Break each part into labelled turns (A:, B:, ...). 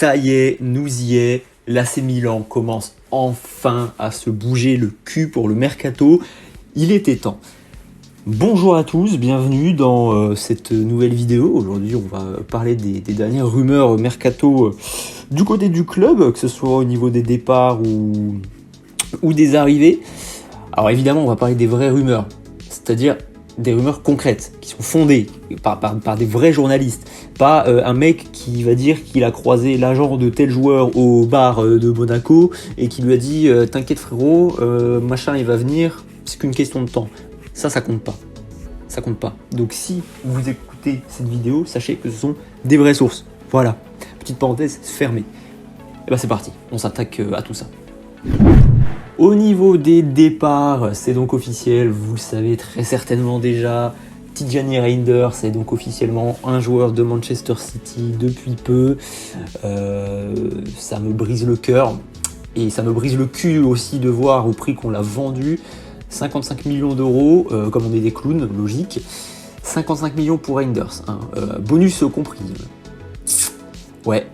A: Ça y est, nous y est, l'AC Milan commence enfin à se bouger le cul pour le mercato. Il était temps. Bonjour à tous, bienvenue dans cette nouvelle vidéo. Aujourd'hui, on va parler des dernières rumeurs mercato du côté du club, que ce soit au niveau des départs ou des arrivées. Alors évidemment, on va parler des vraies rumeurs, c'est-à-dire des rumeurs concrètes, qui sont fondées par des vrais journalistes. Pas un mec qui va dire qu'il a croisé l'agent de tel joueur au bar de Monaco et qui lui a dit « T'inquiète frérot, machin il va venir, c'est qu'une question de temps ». Ça compte pas. Ça compte pas. Donc si vous écoutez cette vidéo, sachez que ce sont des vraies sources. Voilà. Petite parenthèse fermée. Et ben c'est parti, on s'attaque à tout ça. Au niveau des départs, c'est donc officiel, vous le savez très certainement déjà. Tijani Reinders est donc officiellement un joueur de Manchester City depuis peu. Ça me brise le cœur et ça me brise le cul aussi de voir au prix qu'on l'a vendu. 55 millions d'euros, comme on est des clowns, logique. 55 millions pour Reinders, hein, bonus compris. Ouais.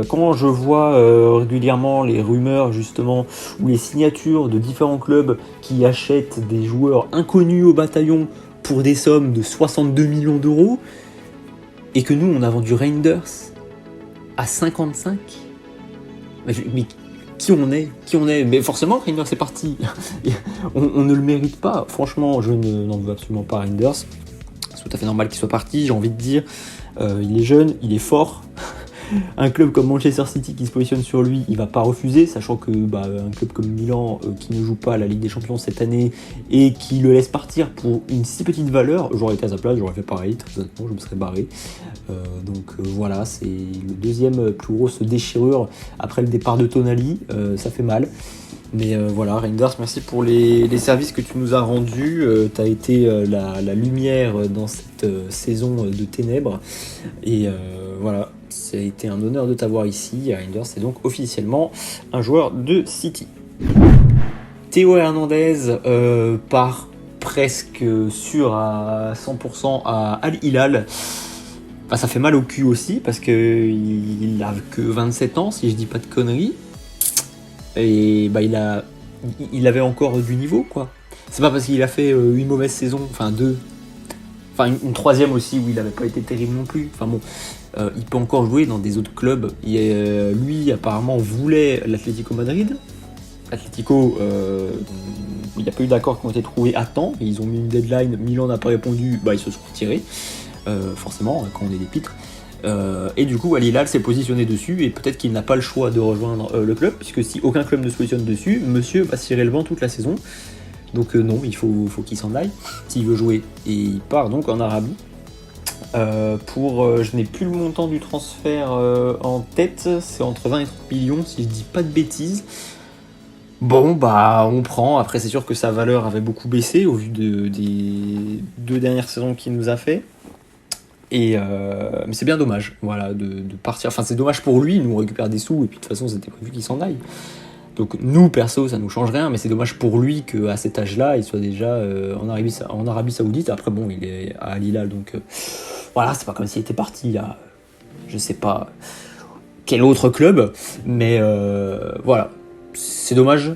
A: Quand je vois régulièrement les rumeurs justement ou les signatures de différents clubs qui achètent des joueurs inconnus au bataillon pour des sommes de 62 millions d'euros et que nous on a vendu Reinders à 55, mais qui on est? Mais forcément Reinders c'est parti. on ne le mérite pas, franchement je n'en veux absolument pas Reinders. C'est tout à fait normal qu'il soit parti, j'ai envie de dire. Il est jeune, il est fort. Un club comme Manchester City qui se positionne sur lui, il va pas refuser, sachant que un club comme Milan qui ne joue pas à la Ligue des Champions cette année et qui le laisse partir pour une si petite valeur, j'aurais été à sa place, j'aurais fait pareil, très honnêtement, je me serais barré. Voilà, c'est le deuxième plus grosse déchirure après le départ de Tonali, ça fait mal. Mais voilà, Reinders, merci pour les services que tu nous as rendus. Tu as été la lumière dans cette saison de ténèbres. Et voilà, ça a été un honneur de t'avoir ici. Reinders est donc officiellement un joueur de City. Théo Hernandez part presque sûr à 100% à Al Hilal. Ça fait mal au cul aussi parce qu'il n'a que 27 ans, si je dis pas de conneries. Et il avait encore du niveau, quoi. C'est pas parce qu'il a fait une mauvaise saison, une troisième aussi où il avait pas été terrible non plus. Il peut encore jouer dans des autres clubs. Lui apparemment voulait l'Atlético Madrid. Atlético, il n'y a pas eu d'accord qui ont été trouvés à temps. Ils ont mis une deadline, Milan n'a pas répondu, ils se sont retirés. Forcément, quand on est des pitres. Et du coup, Al Hilal s'est positionné dessus et peut-être qu'il n'a pas le choix de rejoindre le club, puisque si aucun club ne se positionne dessus, monsieur va se tirer le vent toute la saison. Donc non, il faut qu'il s'en aille s'il veut jouer. Et il part donc en Arabie. Je n'ai plus le montant du transfert en tête, c'est entre 20 et 30 millions si je dis pas de bêtises. Bon, on prend. Après, c'est sûr que sa valeur avait beaucoup baissé au vu des 2 dernières saisons qu'il nous a fait. Mais c'est bien dommage, voilà, de partir. C'est dommage pour lui, il nous récupère des sous et puis de toute façon c'était prévu qu'il s'en aille. Donc nous perso ça nous change rien, mais c'est dommage pour lui qu'à cet âge-là il soit déjà en Arabie Saoudite. Après bon, il est à Al Hilal, donc voilà, c'est pas comme s'il était parti à je sais pas quel autre club, mais voilà, c'est dommage.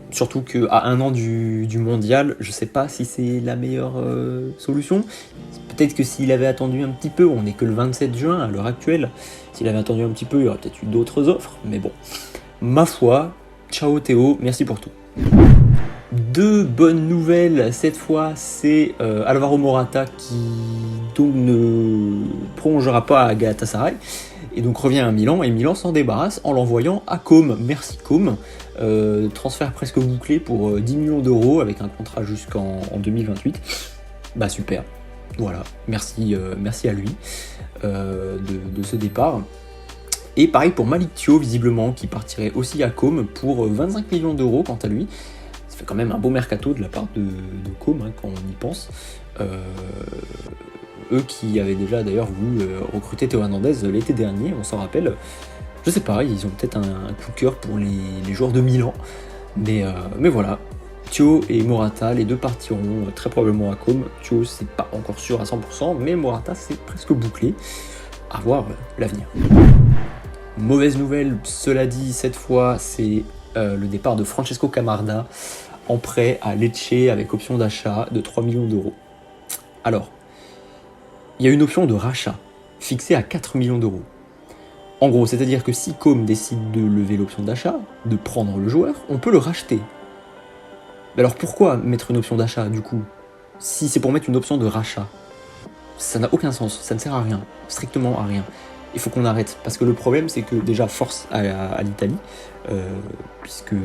A: Surtout qu'à 1 an du mondial, je sais pas si c'est la meilleure solution. Peut-être que s'il avait attendu un petit peu, on n'est que le 27 juin à l'heure actuelle, s'il avait attendu un petit peu, il y aurait peut-être eu d'autres offres, mais bon, ma foi, ciao Théo, merci pour tout. 2 bonnes nouvelles, cette fois, c'est Alvaro Morata qui donc ne prolongera pas à Galatasaray, et donc revient à Milan, et Milan s'en débarrasse en l'envoyant à Com. Merci Com. Transfert presque bouclé pour 10 millions d'euros avec un contrat jusqu'en 2028. Super. Voilà, merci à lui de ce départ. Et pareil pour Malick Thiaw, visiblement, qui partirait aussi à Com pour 25 millions d'euros quant à lui. Ça fait quand même un beau mercato de la part de Com, quand on y pense. Eux qui avaient déjà d'ailleurs voulu recruter Théo Hernandez l'été dernier, on s'en rappelle. Je sais pas, ils ont peut-être un coup de cœur pour les joueurs de Milan. Mais voilà. Thiaw et Morata, les deux partiront très probablement à Com. Thiaw, c'est pas encore sûr à 100%, mais Morata, c'est presque bouclé. À voir l'avenir. Mauvaise nouvelle, cela dit, cette fois, c'est le départ de Francesco Camarda en prêt à Lecce avec option d'achat de 3 millions d'euros. Alors, il y a une option de rachat fixée à 4 millions d'euros. En gros, c'est-à-dire que si Com décide de lever l'option d'achat, de prendre le joueur, on peut le racheter. Mais alors pourquoi mettre une option d'achat du coup, si c'est pour mettre une option de rachat? Ça n'a aucun sens, ça ne sert à rien, strictement à rien. Il faut qu'on arrête, parce que le problème c'est que déjà force à l'Italie, puisque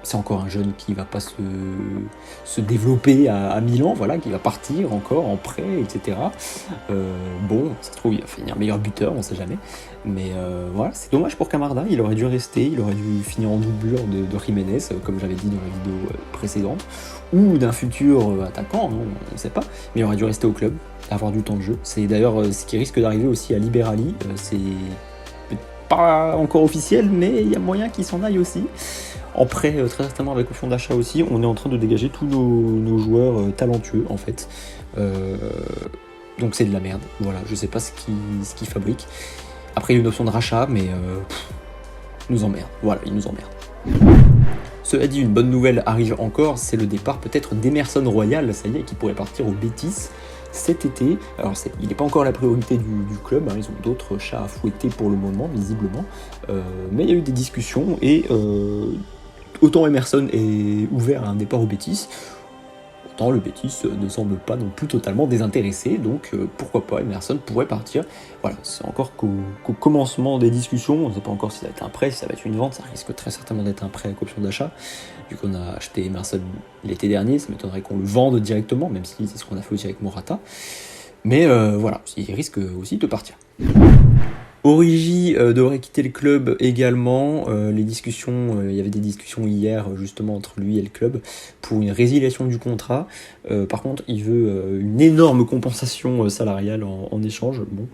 A: c'est encore un jeune qui va pas se développer à Milan, voilà, qui va partir encore en prêt, etc. Bon, ça se trouve il va finir meilleur buteur, on sait jamais. Mais voilà, c'est dommage pour Camarda, il aurait dû rester, il aurait dû finir en doublure de Jiménez, comme j'avais dit dans la vidéo précédente, ou d'un futur attaquant, on ne sait pas, mais il aurait dû rester au club, avoir du temps de jeu. C'est d'ailleurs ce qui risque d'arriver aussi à Liberali, c'est pas encore officiel, mais il y a moyen qu'il s'en aille aussi. En prêt, très certainement avec option d'achat aussi, on est en train de dégager tous nos joueurs talentueux en fait. Donc c'est de la merde, voilà, je sais pas ce qu'ils fabriquent. Après il y a une option de rachat, mais il nous emmerde, voilà, il nous emmerde. Cela dit, une bonne nouvelle arrive encore, c'est le départ peut-être d'Emerson Royal, ça y est, qui pourrait partir au Betis cet été. Alors il n'est pas encore la priorité du club, hein, ils ont d'autres chats à fouetter pour le moment, visiblement. Mais il y a eu des discussions et autant Emerson est ouvert à un départ au Betis, autant le Betis ne semble pas non plus totalement désintéressé, donc pourquoi pas, Emerson pourrait partir. Voilà, c'est encore qu'au commencement des discussions, on ne sait pas encore si ça va être un prêt, si ça va être une vente, ça risque très certainement d'être un prêt avec option d'achat, vu qu'on a acheté Emerson l'été dernier, ça m'étonnerait qu'on le vende directement, même si c'est ce qu'on a fait aussi avec Morata. Mais voilà, il risque aussi de partir. Origi devrait quitter le club également. Les discussions, il y avait des discussions hier justement entre lui et le club pour une résiliation du contrat. Par contre, il veut une énorme compensation salariale en échange. Bon,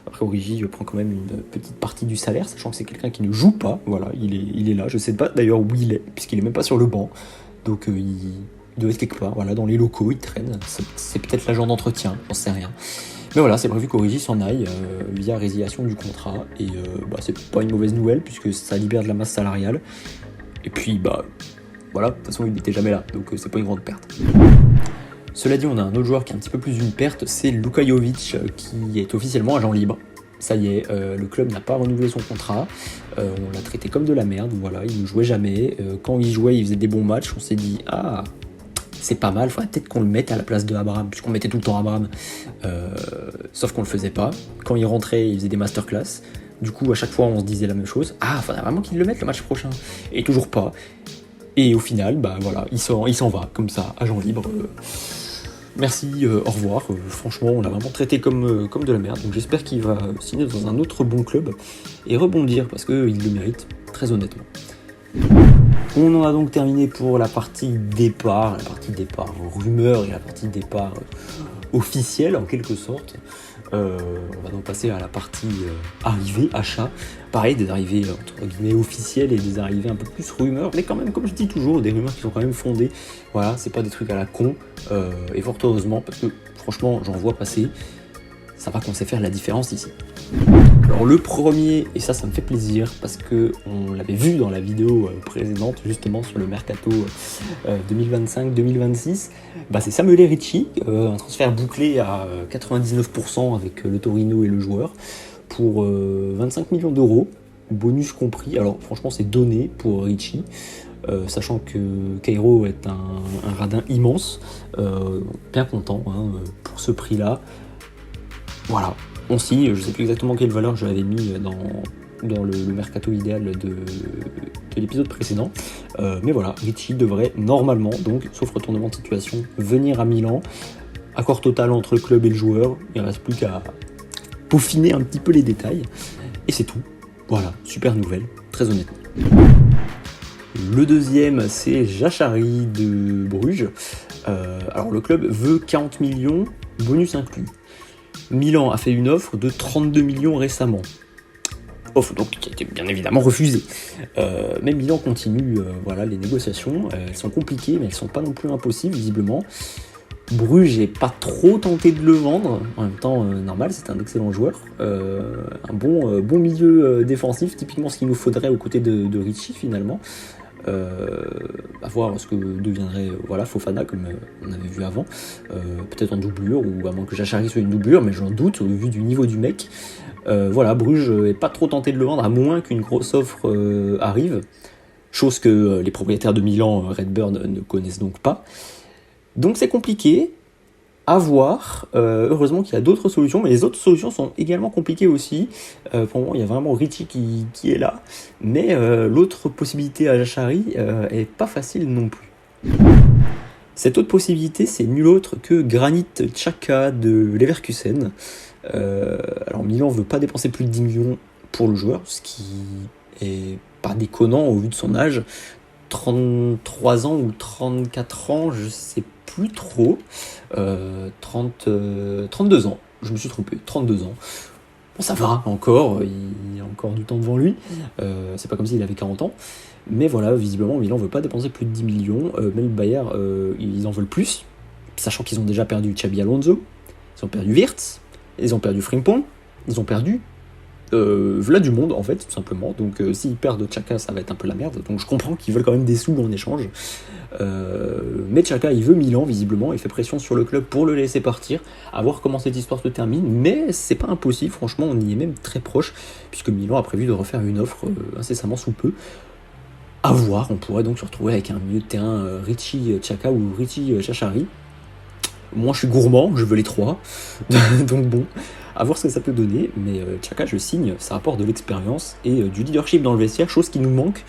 A: après Origi prend quand même une petite partie du salaire, sachant que c'est quelqu'un qui ne joue pas. Voilà, il est là. Je sais pas d'ailleurs où il est, puisqu'il est même pas sur le banc. Donc il doit être quelque part. Voilà, dans les locaux, il traîne. C'est peut-être l'agent d'entretien, j'en sais rien. Mais voilà, c'est prévu qu'Origi s'en aille via résiliation du contrat, et c'est pas une mauvaise nouvelle puisque ça libère de la masse salariale. Et puis voilà, de toute façon il n'était jamais là, donc c'est pas une grande perte. Cela dit, on a un autre joueur qui est un petit peu plus une perte, c'est Luka Jovic qui est officiellement agent libre. Ça y est, le club n'a pas renouvelé son contrat, on l'a traité comme de la merde, voilà, il ne jouait jamais. Quand il jouait, il faisait des bons matchs, on s'est dit c'est pas mal, il faudrait peut-être qu'on le mette à la place de Abraham, puisqu'on mettait tout le temps Abraham, sauf qu'on le faisait pas. Quand il rentrait, il faisait des masterclass, du coup à chaque fois on se disait la même chose, il faudrait vraiment qu'il le mette le match prochain, et toujours pas. Et au final, voilà, il s'en va, comme ça, agent libre. Merci, au revoir, franchement on l'a vraiment traité comme de la merde, donc j'espère qu'il va signer dans un autre bon club, et rebondir, parce qu'il le mérite, très honnêtement. On en a donc terminé pour la partie départ rumeur et la partie départ officielle en quelque sorte. On va donc passer à la partie arrivée, achat. Pareil, des arrivées entre guillemets officielles et des arrivées un peu plus rumeurs, mais quand même, comme je dis toujours, des rumeurs qui sont quand même fondées. Voilà, c'est pas des trucs à la con, et fort heureusement, parce que franchement, j'en vois passer. Ça va qu'on sait faire la différence ici. Alors le premier, et ça me fait plaisir parce que on l'avait vu dans la vidéo précédente justement sur le mercato 2025-2026, c'est Samuel Ricci, un transfert bouclé à 99% avec le Torino et le joueur pour 25 millions d'euros, bonus compris. Alors franchement c'est donné pour Ricci, sachant que Cairo est un radin immense, bien content pour ce prix-là. Voilà, on signe, je ne sais plus exactement quelle valeur je l'avais mis dans le mercato idéal de l'épisode précédent. Mais voilà, Ricci devrait normalement, donc, sauf retournement de situation, venir à Milan. Accord total entre le club et le joueur, il ne reste plus qu'à peaufiner un petit peu les détails. Et c'est tout. Voilà, super nouvelle, très honnêtement. Le deuxième, c'est Jachari de Bruges. Alors le club veut 40 millions, bonus inclus. Milan a fait une offre de 32 millions récemment. Offre donc qui a été bien évidemment refusée. Mais Milan continue les négociations. Elles sont compliquées, mais elles ne sont pas non plus impossibles, visiblement. Bruges n'est pas trop tenté de le vendre. En même temps, normal, c'est un excellent joueur. Un bon milieu défensif, typiquement ce qu'il nous faudrait aux côtés de Ricci finalement. À voir ce que deviendrait Fofana, comme on avait vu avant. Peut-être en doublure, ou à moins que Jachari soit une doublure, mais j'en doute au vu du niveau du mec. Bruges n'est pas trop tenté de le vendre, à moins qu'une grosse offre arrive. Chose que les propriétaires de Milan, Redburn, ne connaissent donc pas. Donc c'est compliqué, à voir. Heureusement qu'il y a d'autres solutions, mais les autres solutions sont également compliquées aussi. Pour le moment, il y a vraiment Ricci qui est là, mais l'autre possibilité à Jachari est pas facile non plus. Cette autre possibilité, c'est nul autre que Granit Xhaka de Leverkusen. Alors Milan veut pas dépenser plus de 10 millions pour le joueur, ce qui est pas déconnant au vu de son âge. 33 ans ou 34 ans, je sais plus trop. 32 ans, je me suis trompé, 32 ans. Bon, ça va encore, il y a encore du temps devant lui. C'est pas comme s'il avait 40 ans. Mais voilà, visiblement, Milan veut pas dépenser plus de 10 millions. Même le Bayern, ils en veulent plus. Sachant qu'ils ont déjà perdu Xabi Alonso, ils ont perdu Wirtz, ils ont perdu Frimpong, ils ont perdu voilà du monde en fait, tout simplement. Donc s'ils perdent Xhaka, ça va être un peu la merde. Donc je comprends qu'ils veulent quand même des sous en échange. Mais Xhaka, il veut Milan visiblement, il fait pression sur le club pour le laisser partir, à voir comment cette histoire se termine. Mais c'est pas impossible, franchement, on y est même très proche, puisque Milan a prévu de refaire une offre incessamment sous peu. À voir, on pourrait donc se retrouver avec un milieu de terrain Ricci Xhaka ou Ricci Jachari. Moi je suis gourmand, je veux les trois. Donc bon, à voir ce que ça peut donner, mais Xhaka, je signe, ça apporte de l'expérience et du leadership dans le vestiaire, chose qui nous manque.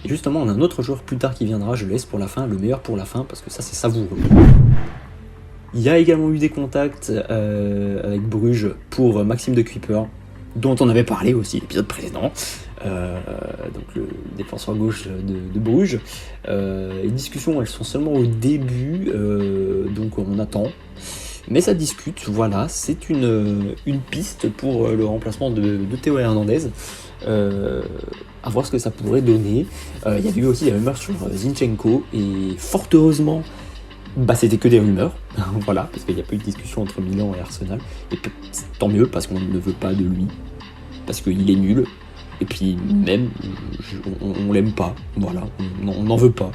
A: Et justement, on a un autre joueur plus tard qui viendra, je le laisse pour la fin, le meilleur pour la fin, parce que ça c'est savoureux. Il y a également eu des contacts avec Bruges pour Maxime de Cuypers, dont on avait parlé aussi l'épisode précédent, donc le défenseur gauche de Bruges. Les discussions, elles sont seulement au début, donc on attend. Mais ça discute, voilà, c'est une piste pour le remplacement de Théo Hernandez. À voir ce que ça pourrait donner. Il y avait eu aussi des rumeurs sur Zinchenko, et fort heureusement, c'était que des rumeurs, voilà, parce qu'il n'y a pas eu de discussion entre Milan et Arsenal. Et tant mieux, parce qu'on ne veut pas de lui, parce qu'il est nul, et puis même, on l'aime pas, voilà, on n'en veut pas,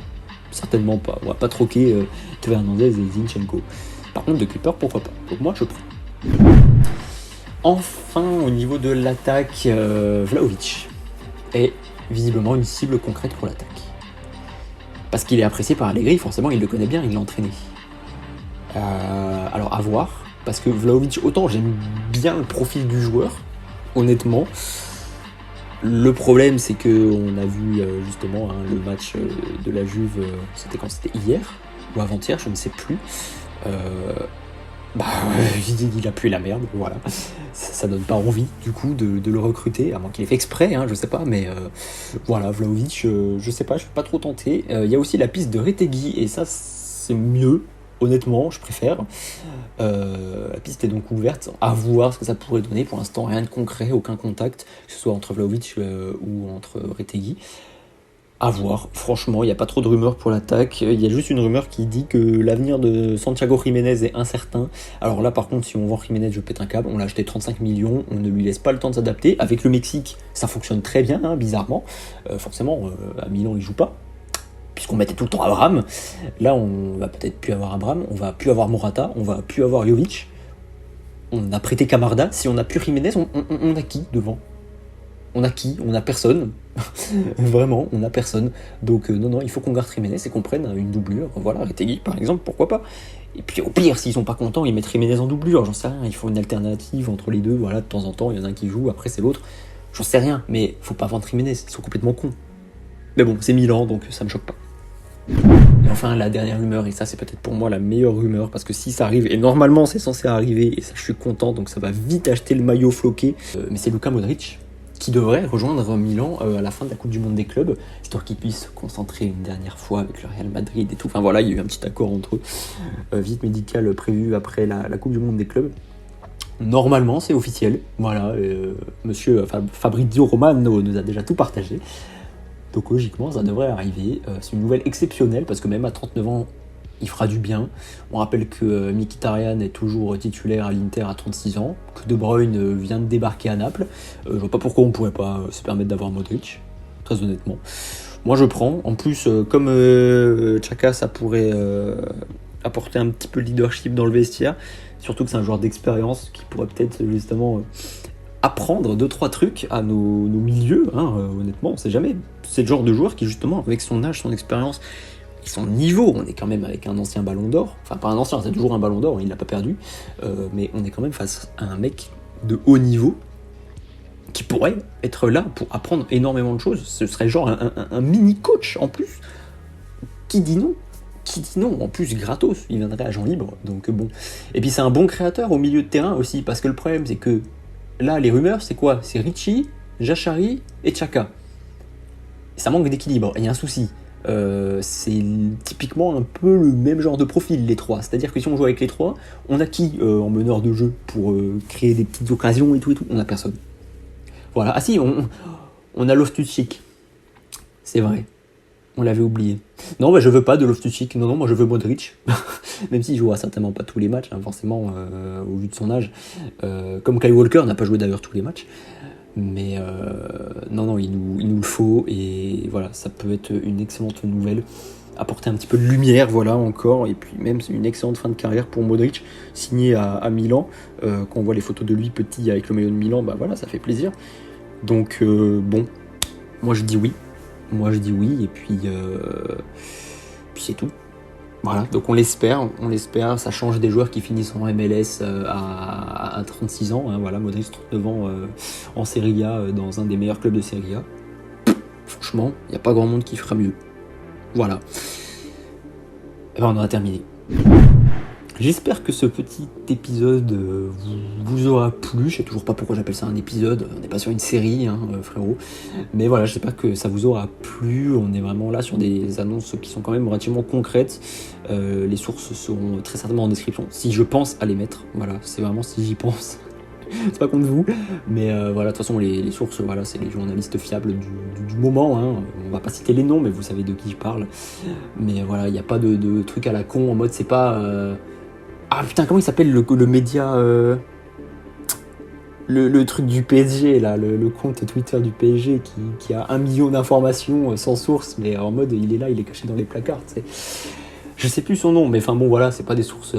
A: certainement pas. On va pas troquer Théo Hernandez et Zinchenko. Par contre, de Cuypers, pourquoi pas. Donc moi, je prends. Enfin, au niveau de l'attaque, Vlahovic est visiblement une cible concrète pour l'attaque. Parce qu'il est apprécié par Allegri, forcément, il le connaît bien, il l'a entraîné. Alors, à voir, parce que Vlahovic, autant j'aime bien le profil du joueur, honnêtement. Le problème, c'est qu'on a vu justement le match de la Juve, c'était quand? C'était hier ou avant-hier, je ne sais plus. Il a pué la merde, voilà. Ça donne pas envie du coup de le recruter, à moins qu'il ait fait exprès, je sais pas, mais voilà, Vlahovic, je sais pas, je suis pas trop tenté. Il y a aussi la piste de Retegui, et ça c'est mieux, honnêtement, je préfère. La piste est donc ouverte, à voir ce que ça pourrait donner. Pour l'instant, rien de concret, aucun contact, que ce soit entre Vlahovic ou entre Retegui. À voir, franchement, il n'y a pas trop de rumeurs pour l'attaque. Il y a juste une rumeur qui dit que l'avenir de Santiago Jiménez est incertain. Alors là, par contre, si on vend Jiménez, je pète un câble. On l'a acheté 35 millions, on ne lui laisse pas le temps de s'adapter. Avec le Mexique, ça fonctionne très bien, bizarrement. Forcément, à Milan, il joue pas, puisqu'on mettait tout le temps Abraham. Là, on va peut-être plus avoir Abraham, on va plus avoir Morata, on va plus avoir Jovic. On a prêté Camarda. Si on a plus Jiménez, on a qui devant? On a qui? On a personne. Vraiment, on a personne. Donc non, il faut qu'on garde Jiménez et qu'on prenne une doublure. Voilà, Retegui par exemple, pourquoi pas. Et puis au pire, s'ils sont pas contents, ils mettent Jiménez en doublure, j'en sais rien. Il faut une alternative entre les deux. Voilà, de temps en temps, il y en a un qui joue, après c'est l'autre. J'en sais rien, mais faut pas vendre Jiménez, ils sont complètement cons. Mais bon, c'est Milan, donc ça me choque pas. Et enfin, la dernière rumeur, et ça c'est peut-être pour moi la meilleure rumeur, parce que si ça arrive, et normalement c'est censé arriver, et ça je suis content, donc ça va vite acheter le maillot floqué, mais c'est Luka Modric, qui devrait rejoindre Milan à la fin de la Coupe du Monde des clubs, histoire qu'ils puissent se concentrer une dernière fois avec le Real Madrid et tout. Enfin voilà, il y a eu un petit accord entre eux. Visite médicale prévue après la Coupe du Monde des clubs. Normalement, c'est officiel. Voilà, monsieur Fabrizio Romano nous a déjà tout partagé. Donc logiquement, ça devrait arriver. C'est une nouvelle exceptionnelle, parce que même à 39 ans, il fera du bien. On rappelle que Mkhitaryan est toujours titulaire à l'Inter à 36 ans, que De Bruyne vient de débarquer à Naples. Je vois pas pourquoi on pourrait pas se permettre d'avoir Modric, très honnêtement. Moi je prends, en plus comme Xhaka ça pourrait apporter un petit peu de leadership dans le vestiaire, surtout que c'est un joueur d'expérience qui pourrait peut-être justement apprendre 2-3 trucs à nos milieux, honnêtement on sait jamais. C'est le genre de joueur qui justement avec son âge, son expérience et son niveau, on est quand même avec un ancien ballon d'or, enfin pas un ancien, c'est toujours un ballon d'or, il l'a pas perdu, mais on est quand même face à un mec de haut niveau qui pourrait être là pour apprendre énormément de choses. Ce serait genre un mini coach en plus. Qui dit non? Qui dit non? En plus gratos, il viendrait agent libre, donc bon. Et puis c'est un bon créateur au milieu de terrain aussi, parce que le problème c'est que là les rumeurs c'est quoi? C'est Ricci, Jachari et Xhaka. Ça manque d'équilibre, il y a un souci. C'est typiquement un peu le même genre de profil les trois, c'est à dire que si on joue avec les trois, on a qui en meneur de jeu pour créer des petites occasions et tout, on a personne. Voilà. Ah si, on a Loftus-Cheek. C'est vrai. On l'avait oublié. Non, bah, je veux pas de Loftus-Cheek. Non, moi je veux Modric. Même s'il jouera certainement pas tous les matchs, forcément, au vu de son âge. Comme Kyle Walker n'a pas joué d'ailleurs tous les matchs. Mais non, il nous le faut. Et voilà, ça peut être une excellente nouvelle. Apporter un petit peu de lumière, voilà, encore. Et puis même, c'est une excellente fin de carrière pour Modric, signé à Milan. Quand on voit les photos de lui petit avec le maillot de Milan, bah voilà, ça fait plaisir. Donc bon, moi je dis oui, et puis c'est tout. Voilà, donc on l'espère, ça change des joueurs qui finissent en MLS à 36 ans, voilà, Modric 39 ans en Serie A, dans un des meilleurs clubs de Serie A. Franchement, il n'y a pas grand monde qui fera mieux. Voilà. Et ben on en a terminé. J'espère que ce petit épisode vous aura plu. Je sais toujours pas pourquoi j'appelle ça un épisode. On n'est pas sur une série, frérot. Mais voilà, j'espère que ça vous aura plu. On est vraiment là sur des annonces qui sont quand même relativement concrètes. Les sources seront très certainement en description. Si je pense à les mettre. Voilà, c'est vraiment si j'y pense. C'est pas contre vous. Mais voilà, de toute façon, les sources, voilà, c'est les journalistes fiables du moment. On va pas citer les noms, mais vous savez de qui je parle. Mais voilà, il n'y a pas de truc à la con en mode c'est pas... Ah putain, comment il s'appelle le média le truc du PSG là, le compte Twitter du PSG qui a 1 million d'informations sans source, mais en mode il est là, il est caché dans les placards, tu sais. Je sais plus son nom, mais enfin bon voilà, c'est pas des sources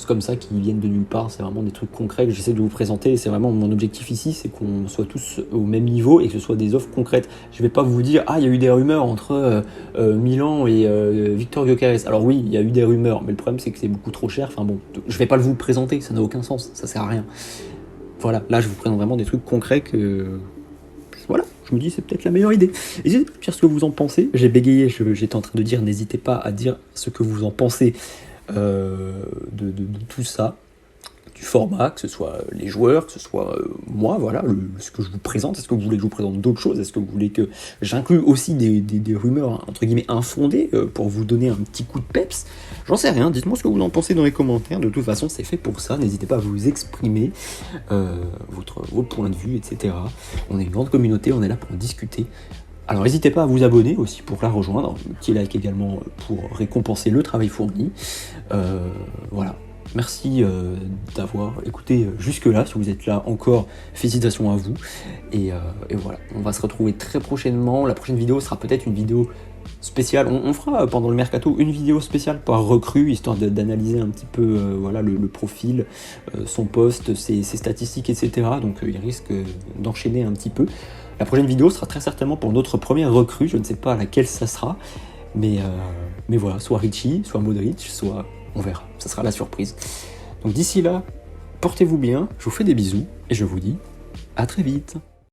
A: comme ça qui viennent de nulle part, c'est vraiment des trucs concrets que j'essaie de vous présenter, et c'est vraiment mon objectif ici, c'est qu'on soit tous au même niveau et que ce soit des offres concrètes. Je vais pas vous dire, il y a eu des rumeurs entre Milan et Victor Gyökeres. Alors oui, il y a eu des rumeurs, mais le problème c'est que c'est beaucoup trop cher, enfin bon, je vais pas vous présenter, ça n'a aucun sens, ça sert à rien. Voilà, là je vous présente vraiment des trucs concrets que... Voilà, je me dis c'est peut-être la meilleure idée. N'hésitez pas à dire ce que vous en pensez. J'ai bégayé, j'étais en train de dire, n'hésitez pas à dire ce que vous en pensez de tout ça, du format, que ce soit les joueurs, que ce soit moi, voilà, ce que je vous présente. Est-ce que vous voulez que je vous présente d'autres choses? Est-ce que vous voulez que j'inclue aussi des rumeurs, entre guillemets, infondées pour vous donner un petit coup de peps? J'en sais rien, dites-moi ce que vous en pensez dans les commentaires. De toute façon, c'est fait pour ça. N'hésitez pas à vous exprimer, votre point de vue, etc. On est une grande communauté, on est là pour discuter. Alors n'hésitez pas à vous abonner aussi pour la rejoindre, un petit like également pour récompenser le travail fourni. Voilà. Merci d'avoir écouté jusque-là. Si vous êtes là encore, félicitations à vous. Et voilà, on va se retrouver très prochainement. La prochaine vidéo sera peut-être une vidéo spéciale. On fera pendant le mercato une vidéo spéciale par recrue, histoire d'analyser un petit peu voilà, le profil, son poste, ses statistiques, etc. Donc il risque d'enchaîner un petit peu. La prochaine vidéo sera très certainement pour notre première recrue. Je ne sais pas à laquelle ça sera. Mais voilà, soit Ricci, soit Modric, soit... On verra, ça sera la surprise. Donc d'ici là, portez-vous bien, je vous fais des bisous et je vous dis à très vite.